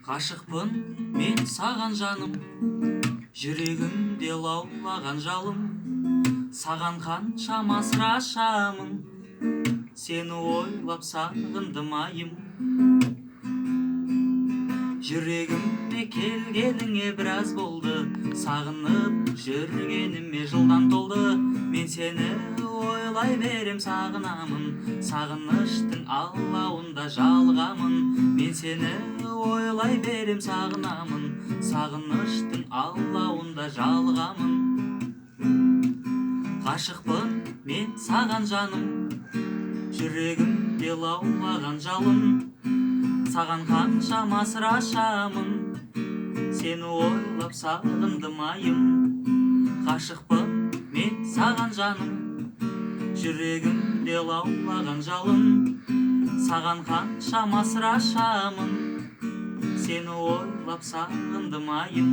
Ғашықпын мен саған жаным, жүрегімде лаулаған жалым. Саған қаншама сыр ашамын, сені ойлап сағындым айым. Жүрегіме келгеніңе біраз болды, сағынып жүргеніме жылдан толды. Мен сені ойлай берем сағынамын, сағыныштың алауында жалғамын. Мен сені ойлай берем сағынамын, сағыныштың алауында жалғамын. Ғашықпын мен саған жаным, жүрегімде лаулаған жалын. Саған қаншама сыр ашамын, сені ойлап сағындым айым. Ғашықпын мен саған жаным, жүрегімде лаулаған жалын. Саған қаншама сыр ашамын, сені ойлап сағындым айым.